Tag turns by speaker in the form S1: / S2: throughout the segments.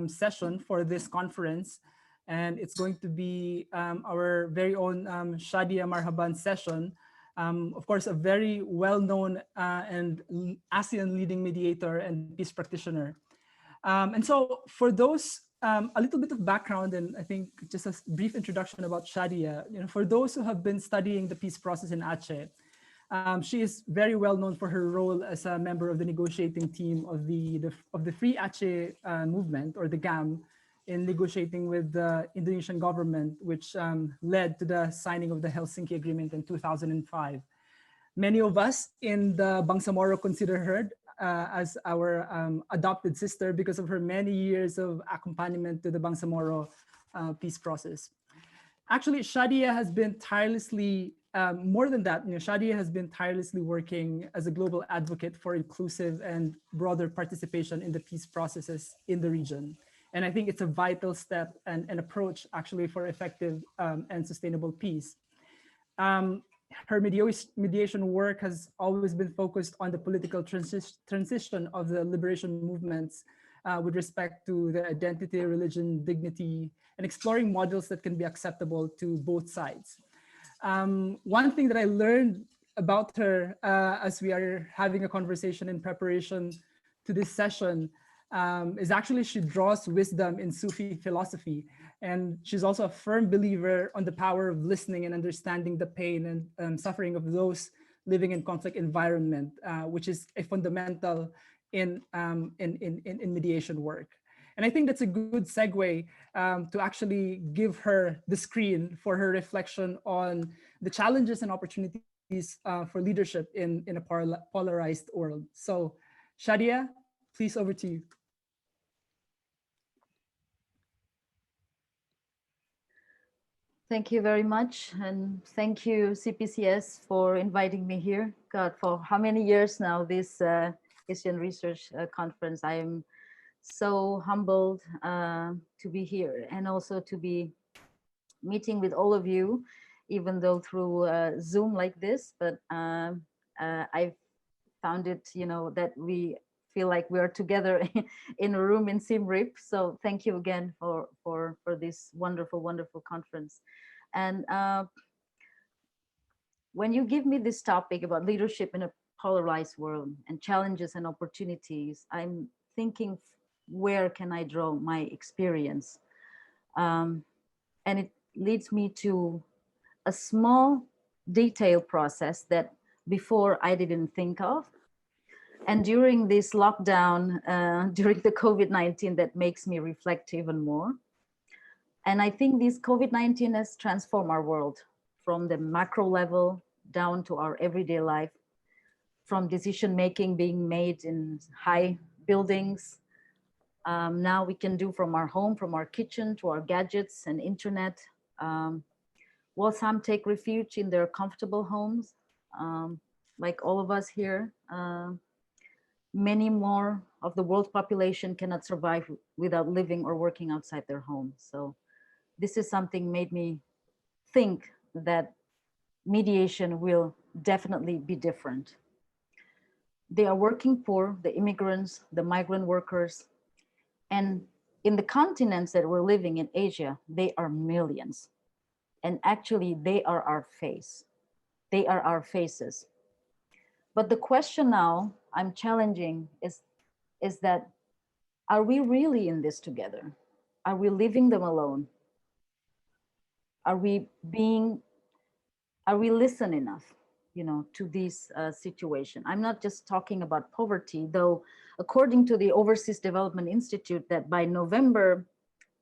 S1: session for this conference, and it's going to be our very own Shadia Marhaban session. Of course, a very well-known and ASEAN leading mediator and peace practitioner. And so for those, a little bit of background, and I think just a brief introduction about Shadia. For those who have been studying the peace process in Aceh, she is very well known for her role as a member of the negotiating team of the Free Aceh movement, or the GAM, in negotiating with the Indonesian government, which led to the signing of the Helsinki Agreement in 2005. Many of us in the Bangsamoro consider her as our adopted sister because of her many years of accompaniment to the Bangsamoro peace process. Actually, Shadia has been tirelessly, more than that, Shadia has been tirelessly working as a global advocate for inclusive and broader participation in the peace processes in the region. And I think it's a vital step and an approach actually for effective and sustainable peace. Her mediation work has always been focused on the political transition of the liberation movements with respect to their identity, religion, dignity, and exploring models that can be acceptable to both sides. One thing that I learned about her as we are having a conversation in preparation to this session is actually she draws wisdom in Sufi philosophy. And she's also a firm believer on the power of listening and understanding the pain and suffering of those living in conflict environment, which is a fundamental in mediation work. And I think that's a good segue to actually give her the screen for her reflection on the challenges and opportunities for leadership in a polarized world. So Shadia, please, over to you.
S2: Thank you very much. And thank you, CPCS, for inviting me here. God, for how many years now, this ASEAN Research Conference. I am so humbled to be here and also to be meeting with all of you, even though through Zoom like this. But I found it, that we feel like we are together in a room in Siem Reap. So thank you again for this wonderful, wonderful conference. And when you give me this topic about leadership in a polarized world and challenges and opportunities, I'm thinking, where can I draw my experience? And it leads me to a small detailed process that before I didn't think of. And during this lockdown, during the COVID-19, that makes me reflect even more. And I think this COVID-19 has transformed our world from the macro level down to our everyday life, from decision-making being made in high buildings. Now we can do from our home, from our kitchen to our gadgets and internet. While some take refuge in their comfortable homes, like all of us here, many more of the world population cannot survive without living or working outside their home. So this is something made me think that mediation will definitely be different. They are working poor, the immigrants, the migrant workers, and in the continents that we're living in Asia, they are millions. And actually they are our face. They are our faces. But the question now I'm challenging is that, are we really in this together? Are we leaving them alone? Are we listen enough, to this situation? I'm not just talking about poverty, though, according to the Overseas Development Institute, that by November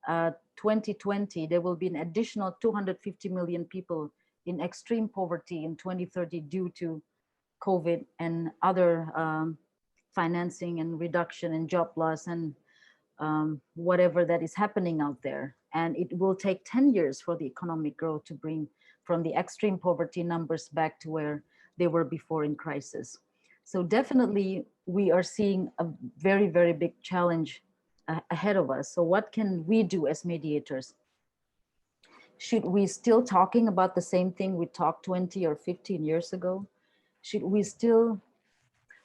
S2: 2020, there will be an additional 250 million people in extreme poverty in 2030 due to COVID and other financing and reduction and job loss and whatever that is happening out there. And it will take 10 years for the economic growth to bring from the extreme poverty numbers back to where they were before in crisis. So definitely we are seeing a very, very big challenge ahead of us. So what can we do as mediators? Should we still talking about the same thing we talked 20 or 15 years ago? Should we still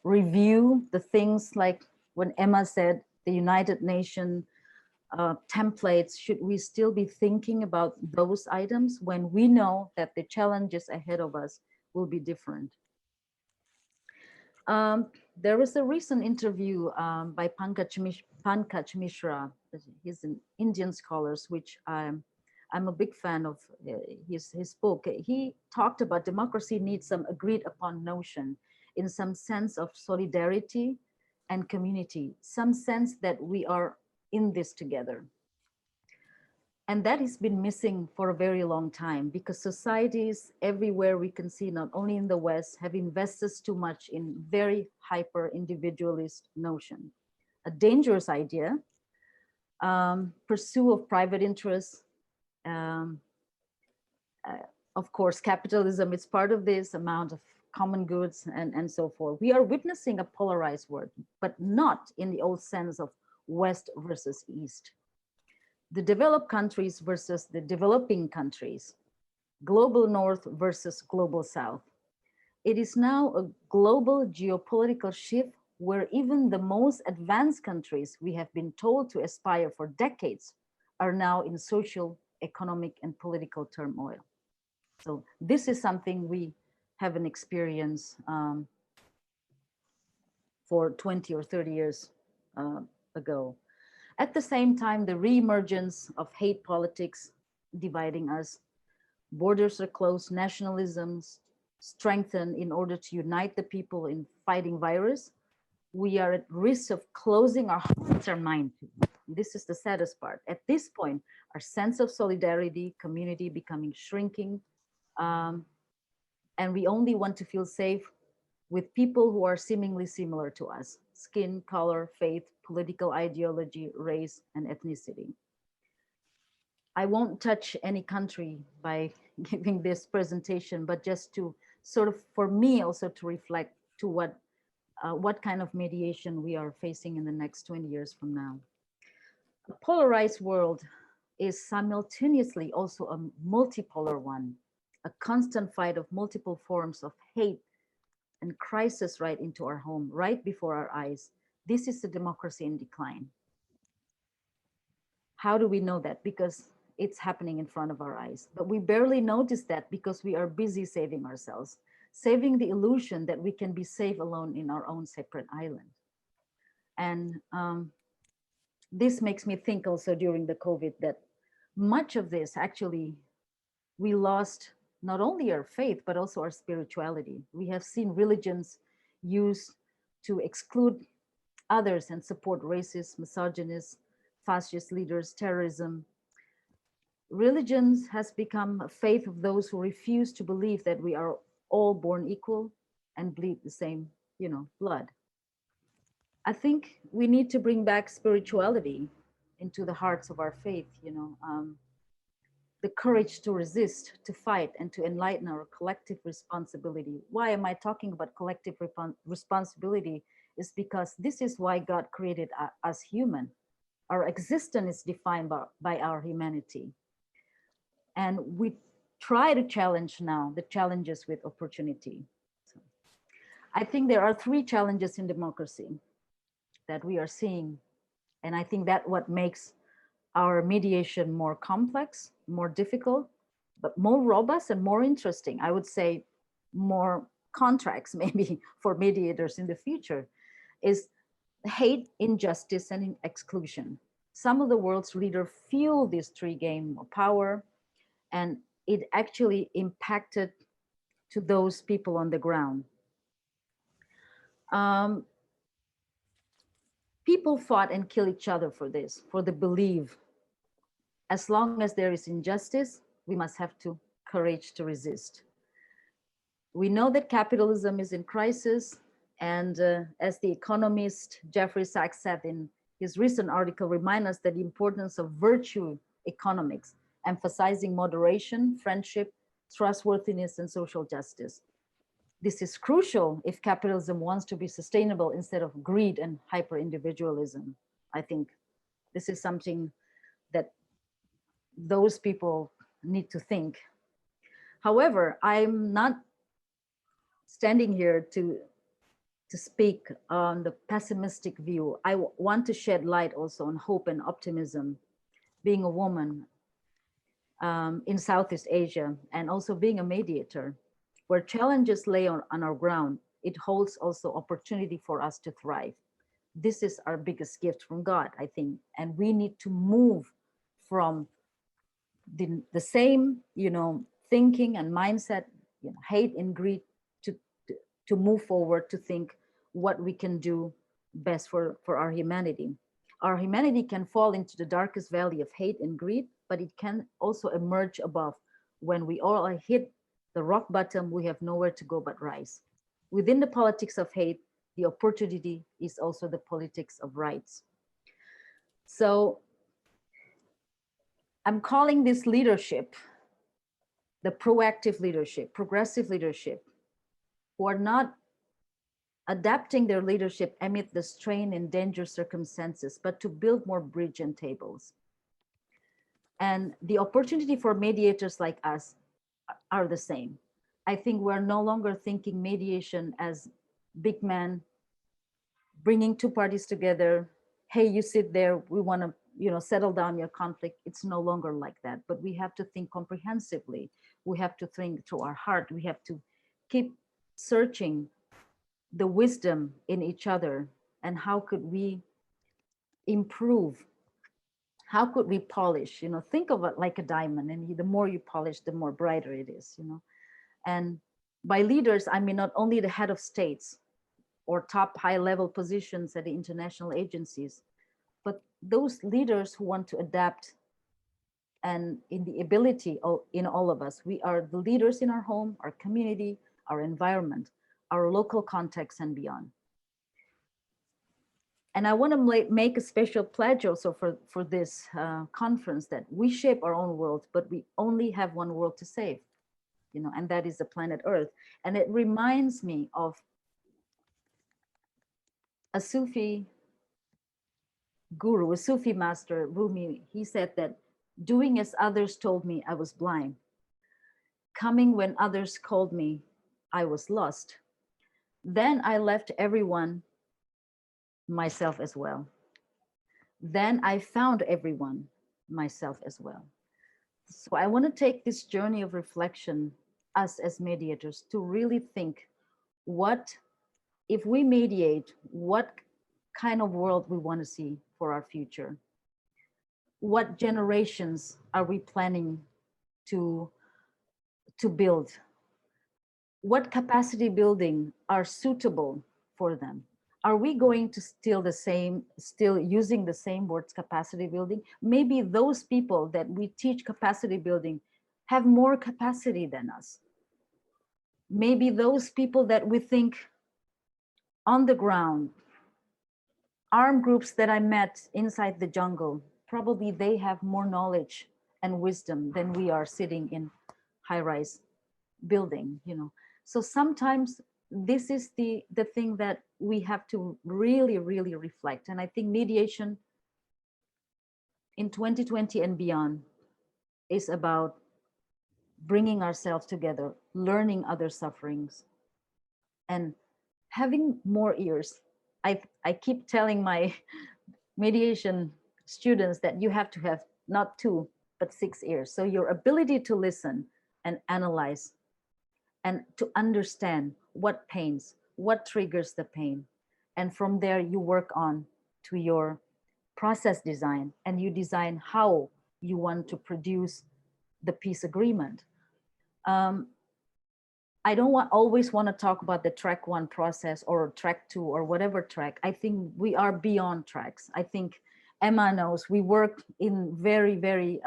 S2: review the things like when Emma said, the United Nations templates, should we still be thinking about those items when we know that the challenges ahead of us will be different? There was a recent interview by Pankaj Mishra. He's an Indian scholar, which I'm a big fan of his book. He talked about democracy needs some agreed upon notion in some sense of solidarity and community, some sense that we are in this together. And that has been missing for a very long time because societies everywhere we can see, not only in the West, have invested too much in very hyper individualist notion, a dangerous idea, pursuit of private interests. Um, of course, capitalism is part of this amount of common goods and so forth. We are witnessing a polarized world, but not in the old sense of West versus East. The developed countries versus the developing countries, global North versus global South. It is now a global geopolitical shift where even the most advanced countries we have been told to aspire for decades are now in social, economic, and political turmoil. So this is something we haven't experienced for 20 or 30 years ago. At the same time, the reemergence of hate politics dividing us, borders are closed, nationalisms strengthened in order to unite the people in fighting virus. We are at risk of closing our hearts and mind. This is the saddest part. At this point, our sense of solidarity, community becoming shrinking, and we only want to feel safe with people who are seemingly similar to us: skin color, faith, political ideology, race, and ethnicity. I won't touch any country by giving this presentation, but just to sort of, for me also to reflect to what kind of mediation we are facing in the next 20 years from now. A polarized world is simultaneously also a multipolar one, a constant fight of multiple forms of hate and crisis right into our home, right before our eyes. This is a democracy in decline. How do we know that? Because it's happening in front of our eyes. But we barely notice that because we are busy saving ourselves, saving the illusion that we can be safe alone in our own separate island. And this makes me think also during the COVID that much of this actually, we lost not only our faith, but also our spirituality. We have seen religions used to exclude others and support racist, misogynist, fascist leaders, terrorism. Religions has become a faith of those who refuse to believe that we are all born equal and bleed the same, blood. I think we need to bring back spirituality into the hearts of our faith, the courage to resist, to fight, and to enlighten our collective responsibility. Why am I talking about collective responsibility? Is because this is why God created us human. Our existence is defined by our humanity. And we try to challenge now the challenges with opportunity. So I think there are three challenges in democracy that we are seeing. And I think that what makes our mediation more complex, more difficult, but more robust and more interesting. I would say more contracts maybe for mediators in the future is hate, injustice, and exclusion. Some of the world's leaders feel this three game of power, and it actually impacted to those people on the ground. People fought and killed each other for this, for the belief. As long as there is injustice, we must have to courage to resist. We know that capitalism is in crisis, and as the economist Jeffrey Sachs said in his recent article, remind us that the importance of virtue economics, emphasizing moderation, friendship, trustworthiness, and social justice. This is crucial if capitalism wants to be sustainable instead of greed and hyper-individualism. I think this is something that those people need to think. However, I'm not standing here to to speak on the pessimistic view. I want to shed light also on hope and optimism. Being a woman in Southeast Asia, and also being a mediator, where challenges lay on our ground, it holds also opportunity for us to thrive. This is our biggest gift from God, I think. And we need to move from the same, thinking and mindset, hate and greed, to, to, to move forward, to think what we can do best for our humanity. Our humanity can fall into the darkest valley of hate and greed, but it can also emerge above. When we all hit the rock bottom, we have nowhere to go but rise. Within the politics of hate, the opportunity is also the politics of rights. So I'm calling this leadership the proactive leadership, progressive leadership, who are not adapting their leadership amid the strain and dangerous circumstances, but to build more bridge and tables. And the opportunity for mediators like us are the same. I think we're no longer thinking mediation as big man bringing two parties together. Hey, you sit there, we want to settle down your conflict. It's no longer like that, but we have to think comprehensively. We have to think through our heart. We have to keep searching the wisdom in each other, and how could we improve? How could we polish? Think of it like a diamond, and the more you polish, the more brighter it is. And by leaders, I mean not only the head of states or top high-level positions at the international agencies, but those leaders who want to adapt, and in the ability in all of us. We are the leaders in our home, our community, our environment, our local context, and beyond. And I want to make a special pledge also for this conference, that we shape our own world, but we only have one world to save, and that is the planet Earth. And it reminds me of a Sufi guru, a Sufi master, Rumi. He said that doing as others told me, I was blind. Coming when others called me, I was lost. Then I left everyone, myself as well. Then I found everyone, myself as well. So I want to take this journey of reflection, us as mediators, to really think, what, if we mediate, what kind of world we want to see for our future? What generations are we planning to build? What capacity building are suitable for them? Are we going to still using the same words, capacity building? Maybe those people that we teach capacity building have more capacity than us. Maybe those people that we think on the ground, armed groups that I met inside the jungle, probably they have more knowledge and wisdom than we are sitting in high-rise building, So sometimes this is the thing that we have to really, really reflect. And I think mediation in 2020 and beyond is about bringing ourselves together, learning other sufferings, and having more ears. I keep telling my mediation students that you have to have not 2, but 6 ears. So your ability to listen and analyze and to understand what pains, what triggers the pain. And from there, you work on to your process design, and you design how you want to produce the peace agreement. I don't always want to talk about the track 1 process or track 2 or whatever track. I think we are beyond tracks. I think Emma knows we work in very, very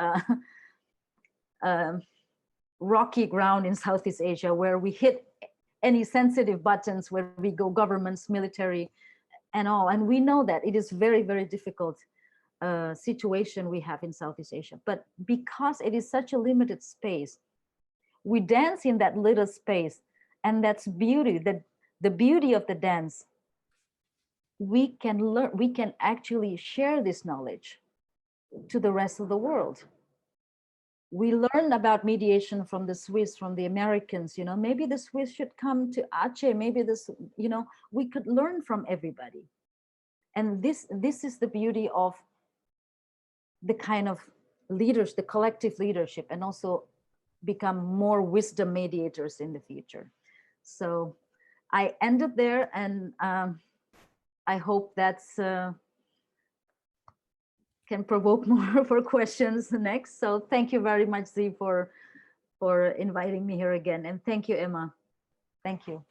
S2: rocky ground in Southeast Asia, where we hit any sensitive buttons, where we go governments, military, and all. And we know that it is very, very difficult situation we have in Southeast Asia. But because it is such a limited space, we dance in that little space, and that's beauty. The beauty of the dance. We can learn. We can actually share this knowledge to the rest of the world. we learned about mediation from the Swiss, from the Americans, maybe the Swiss should come to Aceh, maybe this, we could learn from everybody. And this is the beauty of the kind of leaders, the collective leadership, and also become more wisdom mediators in the future. So I ended there, and I hope that's can provoke more for questions next. So thank you very much, Z, for inviting me here again. And thank you, Emma. Thank you.